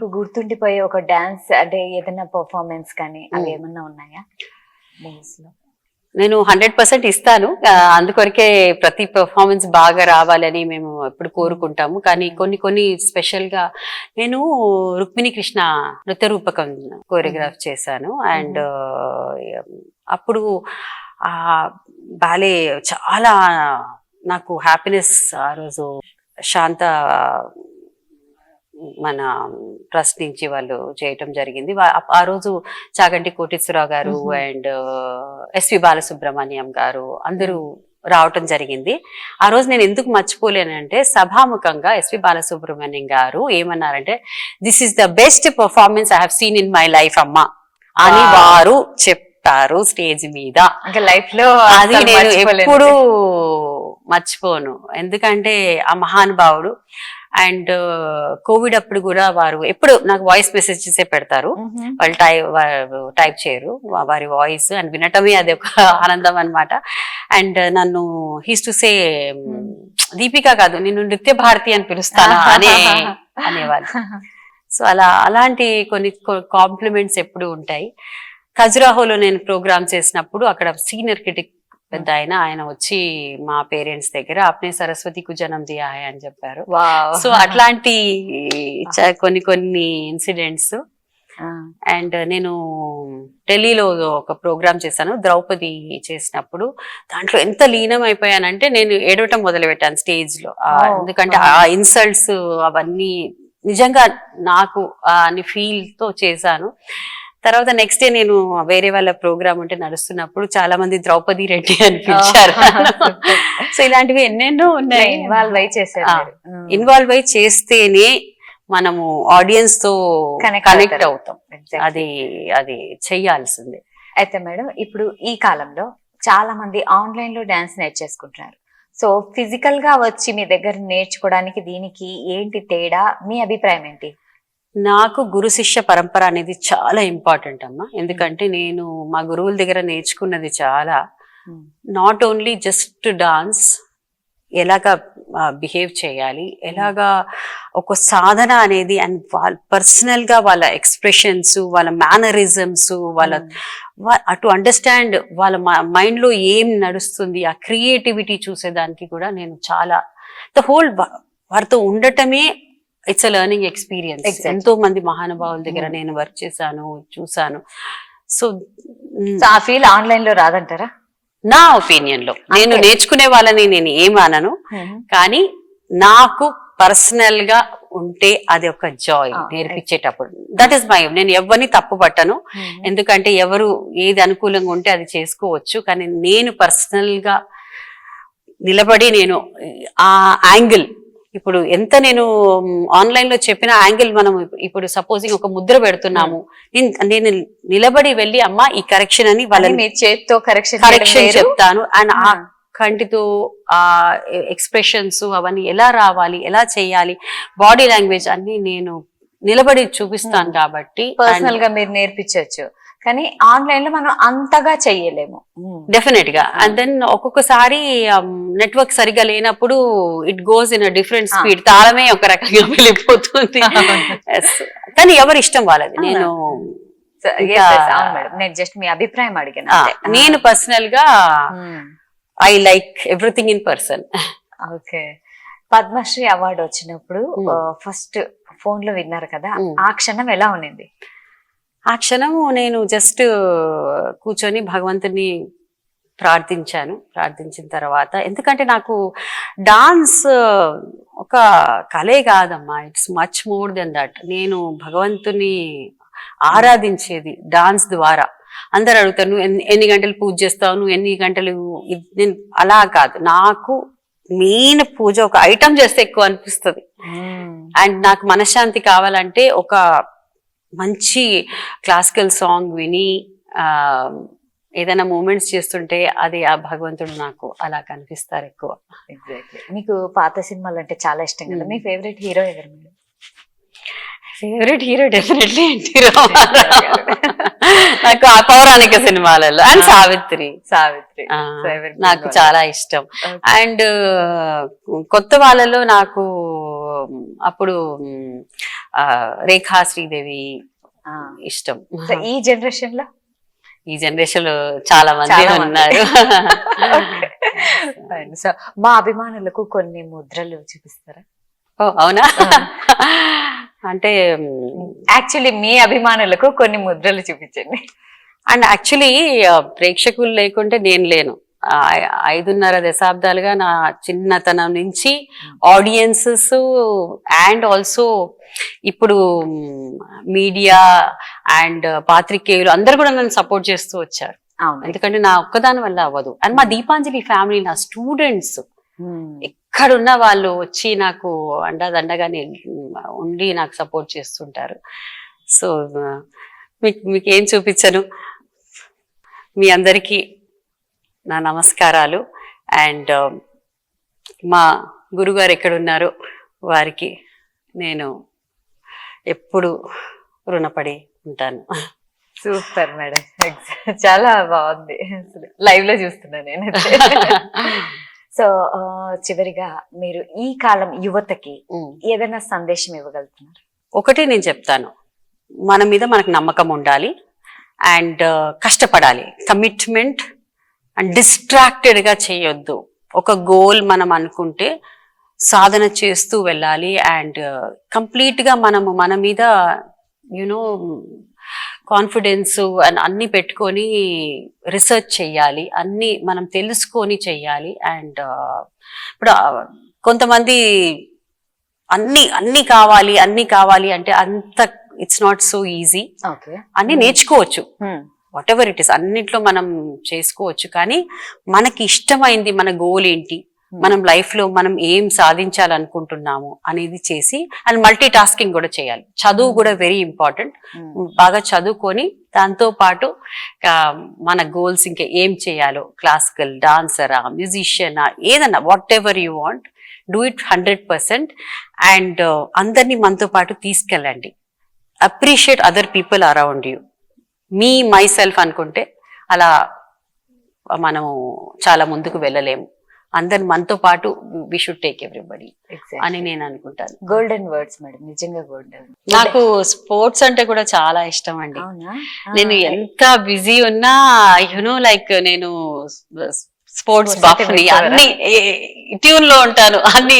మీకు గుర్తుండిపోయే ఒక డాన్స్ అంటే ఏదైనా పర్ఫార్మెన్స్ కానీ అవి ఏమన్నా ఉన్నాయా మూవీస్ లో? నేను 100% ఇస్తాను. అందుకొరకే ప్రతి పెర్ఫార్మెన్స్ బాగా రావాలని మేము ఎప్పుడు కోరుకుంటాము. కానీ కొన్ని స్పెషల్ గా నేను రుక్మిణి కృష్ణ నృత్య రూపకం కోరియోగ్రాఫ్ చేశాను. అండ్ అప్పుడు ఆ బాలే చాలా నాకు హ్యాపీనెస్. ఆ రోజు శాంత మన ట్రస్ట్ నుంచి వాళ్ళు చేయటం జరిగింది. ఆ రోజు చాగంటి కోటేశ్వరరావు గారు అండ్ ఎస్వి బాలసుబ్రహ్మణ్యం గారు అందరూ రావటం జరిగింది. ఆ రోజు నేను ఎందుకు మర్చిపోలేనంటే సభాముఖంగా ఎస్వి బాలసుబ్రహ్మణ్యం గారు ఏమన్నారంటే, this is the best performance I have seen in my life అమ్మా అని వారు చెప్పారు స్టేజ్ మీద. లైఫ్ లో అది నేను ఎప్పుడు మర్చిపోను. ఎందుకంటే ఆ మహానుభావుడు. అండ్ కోవిడ్ అప్పుడు కూడా వారు ఎప్పుడు నాకు వాయిస్ మెసేజెస్ పెడతారు. వాళ్ళు టైప్ చేయరు, వారి వాయిస్ అని వినటమే అది ఒక ఆనందం అనమాట. అండ్ నన్ను హీస్ టు సే దీపిక కాదు నిన్ను నృత్య భారతి అని పిలుస్తాను అనేవాళ్ళు. సో అలాంటి కొన్ని కాంప్లిమెంట్స్ ఎప్పుడు ఉంటాయి. ఖజురాహోలో నేను ప్రోగ్రామ్ చేసినప్పుడు అక్కడ సీనియర్ క్రిటిక్ పెద్ద ఆయన వచ్చి మా పేరెంట్స్ దగ్గర అప్నే సరస్వతికు జనం దియా హై అని చెప్పారు. సో అట్లాంటి కొన్ని ఇన్సిడెంట్స్. అండ్ నేను ఢిల్లీలో ఒక ప్రోగ్రామ్ చేశాను ద్రౌపది చేసినప్పుడు. దాంట్లో ఎంత లీనం అయిపోయానంటే నేను ఏడవటం మొదలు పెట్టాను స్టేజ్ లో. ఎందుకంటే ఆ ఇన్సల్ట్స్ అవన్నీ నిజంగా నాకు అని ఫీల్ తో చేశాను. తర్వాత నెక్స్ట్ డే నేను వేరే వాళ్ళ ప్రోగ్రామ్ ఉంటే నడుస్తున్నప్పుడు చాలా మంది ద్రౌపది రెడ్డి అని పిలిచారు. సో ఇలాంటివి ఎన్నెన్నో ఉన్నాయి. ఇన్వాల్వ్ అయి చేస్తేనే మనము ఆడియన్స్ తో కనెక్ట్ అవుతాం. అది చెయ్యాల్సిందే. అయితే మేడం ఇప్పుడు ఈ కాలంలో చాలా మంది ఆన్లైన్ లో డాన్స్ నేర్చేసుకుంటున్నారు. సో ఫిజికల్ గా వచ్చి మీ దగ్గర నేర్చుకోవడానికి దీనికి ఏంటి తేడా? మీ అభిప్రాయం ఏంటి? నాకు గురు శిష్య పరంపర అనేది చాలా ఇంపార్టెంట్ అమ్మా. ఎందుకంటే నేను మా గురువుల దగ్గర నేర్చుకున్నది చాలా. నాట్ ఓన్లీ జస్ట్ డాన్స్, ఎలాగా బిహేవ్ చేయాలి, ఎలాగా ఒక సాధన అనేది, అండ్ వాళ్ళ పర్సనల్ గా వాళ్ళ ఎక్స్ప్రెషన్స్, వాళ్ళ మేనరిజమ్స్, టు అండర్స్టాండ్ వాళ్ళ మైండ్ లో ఏం నడుస్తుంది, ఆ క్రియేటివిటీ చూసేదానికి కూడా నేను చాలా వారితో ఉండటమే ఇట్స్ అ లెర్నింగ్ ఎక్స్పీరియన్స్. ఎంతో మంది మహానుభావుల దగ్గర నేను వర్క్ చేశాను, చూసాను. సో ఆ ఫీల్ ఆన్లైన్ లో రాదంటారా? నా ఒపీనియన్ లో నేను నేర్చుకునే వాళ్ళని నేను ఏమనను, కానీ నాకు పర్సనల్ గా ఉంటే అది ఒక జాయ్ నేర్పించేటప్పుడు. దట్ ఈస్ మై, నేను ఎవరిని తప్పు పట్టను. ఎందుకంటే ఎవరు ఏది అనుకూలంగా ఉంటే అది చేసుకోవచ్చు. కానీ నేను పర్సనల్ గా నిలబడి నేను ఆ యాంగిల్, ఇప్పుడు ఎంత నేను ఆన్లైన్ లో చెప్పిన యాంగిల్, మనం ఇప్పుడు సపోజింగ్ ఒక ముద్ర పెడుతున్నాము, నేను నిలబడి వెళ్ళి అమ్మా ఈ కరెక్షన్ అని వాళ్ళని చేతితో కరెక్షన్ చెప్తాను. అండ్ ఆ కంటితో ఆ ఎక్స్ప్రెషన్స్ అవన్నీ ఎలా రావాలి, ఎలా చేయాలి, బాడీ లాంగ్వేజ్ అన్ని నేను నిలబడి చూపిస్తాను. కాబట్టి పర్సనల్ గా మీరు నేర్పించవచ్చు, కానీ ఆన్లైన్ లో మనం అంతగా చెయ్యలేము డెఫినెట్ గా. అండ్ దెన్ ఒక్కొక్కసారి నెట్వర్క్ సరిగా లేనప్పుడు it goes in different speed, తాళమే ఒక రకంగా వెళ్ళిపోతుంది. కానీ ఎవరి ఇష్టం వాళ్ళది. నేను జస్ట్ మీ అభిప్రాయం అడిగాను. నేను పర్సనల్ గా I like everything in person. Okay. Padmashri award వచ్చినప్పుడు ఫస్ట్ ఫోన్ లో విన్నారు కదా, ఆ క్షణం ఎలా ఉన్నింది? ఆ క్షణము నేను జస్ట్ కూర్చొని భగవంతుని ప్రార్థించిన తర్వాత, ఎందుకంటే నాకు డాన్స్ ఒక కళే కాదమ్మా, it's much more than that. నేను భగవంతుని ఆరాధించేది డాన్స్ ద్వారా. అందరు అడుగుతాను ఎన్ని గంటలు పూజ చేస్తావు, నువ్వు ఎన్ని గంటలు, నేను అలా కాదు. నాకు మెయిన్ పూజ ఒక ఐటమ్ చేస్తే ఎక్కువ అనిపిస్తుంది. అండ్ నాకు మనశ్శాంతి కావాలంటే ఒక మంచి క్లాసికల్ సాంగ్ విని ఏదైనా మూమెంట్స్ చేస్తుంటే అది ఆ భగవంతుడు నాకు అలా కనిపిస్తారు ఎక్కువ. ఎగ్జాక్ట్లీ. మీకు పాత సినిమాలు అంటే చాలా ఇష్టం కదా, మీ ఫేవరెట్ హీరో ఎవరు? Favourite hero definitely NT Rama Rao. నాకు ఆ పౌరాణిక సినిమాలలో అండ్ సావిత్రి నాకు చాలా ఇష్టం. అండ్ కొత్త వాళ్ళలో నాకు అప్పుడు రేఖా శ్రీదేవి ఇష్టం. సో ఈ జనరేషన్ లో ఈ జనరేషన్ లో చాలా మంది చాలా మంది. ఉన్నారు. సో మా అభిమానులకు కొన్ని ముద్రలు చూపిస్తారా? ఓ, అవునా? అంటే యాక్చువల్లీ మీ అభిమానులకు కొన్ని ముద్రలు చూపించండి. అండ్ యాక్చువల్లీ ప్రేక్షకులు లేకుంటే నేను లేను. 5.5 దశాబ్దాలుగా నా చిన్నతనం నుంచి ఆడియన్సెస్ అండ్ ఆల్సో ఇప్పుడు మీడియా అండ్ పాత్రికేయులు అందరు కూడా నన్ను సపోర్ట్ చేస్తూ వచ్చారు. అవును. ఎందుకంటే నా ఒక్కదాని వల్ల అవ్వదు. అండ్ మా దీపాంజలి ఫ్యామిలీ, నా స్టూడెంట్స్ ఎక్కడున్న వాళ్ళు వచ్చి నాకు అండగా ఉండి నాకు సపోర్ట్ చేస్తుంటారు. సో మీకు ఏం చూపించను, మీ అందరికీ నా నమస్కారాలు. అండ్ మా గురుగారు ఎక్కడున్నారో వారికి నేను ఎప్పుడు రుణపడి ఉంటాను. సూపర్ మేడం, చాలా బాగుంది. లైవ్ లో చూస్తున్నా నేను. సో చివరిగా మీరు ఈ కాలం యువతకి ఏదైనా సందేశం ఇవ్వగలుగుతున్నారు? ఒకటి నేను చెప్తాను, మన మీద మనకు నమ్మకం ఉండాలి అండ్ కష్టపడాలి. కమిట్మెంట్ అండ్ డిస్ట్రాక్టెడ్ గా చేయొద్దు. ఒక గోల్ మనం అనుకుంటే సాధన చేస్తూ వెళ్ళాలి. అండ్ కంప్లీట్ గా మనము మన మీద యునో కాన్ఫిడెన్స్ అండ్ అన్ని పెట్టుకొని రీసెర్చ్ చెయ్యాలి, అన్ని మనం తెలుసుకొని చెయ్యాలి. అండ్ ఇప్పుడు కొంతమంది అన్ని కావాలి అంటే అంత ఇట్స్ నాట్ సో ఈజీ. అన్ని నేర్చుకోవచ్చు, వాట్ ఎవర్ ఇట్ ఇస్, అన్నిట్లో మనం చేసుకోవచ్చు. కానీ మనకి ఇష్టమైంది, మన గోల్ ఏంటి, మనం లైఫ్ లో మనం ఏం సాధించాలనుకుంటున్నాము అనేది చేసి, అండ్ మల్టీ టాస్కింగ్ కూడా చేయాలి. చదువు కూడా వెరీ ఇంపార్టెంట్. బాగా చదువుకొని దాంతో పాటు మన గోల్స్ ఇంకా ఏం చేయాలో, క్లాసికల్ డాన్సరా, మ్యూజిషియనా, ఏదన్నా what ever you want, do it 100%. And అందరినీ మనతో పాటు తీసుకెళ్ళండి. Appreciate other people around you. My self అనుకుంటే అలా మనము చాలా ముందుకు వెళ్ళలేము. అందరు మనతో పాటు వి షుడ్ టేక్ ఎవ్రీబడి అని నేను అనుకుంటాను. గోల్డెన్ వర్డ్స్ మేడం, నిజంగా గోల్డెన్. నాకు స్పోర్ట్స్ అంటే కూడా చాలా ఇష్టం అండి. నేను ఎంత బిజీ ఉన్నా లైక్ నేను స్పోర్ట్స్ బఫ్ ని, అన్ని ట్యూన్ లో ఉంటాను. అన్ని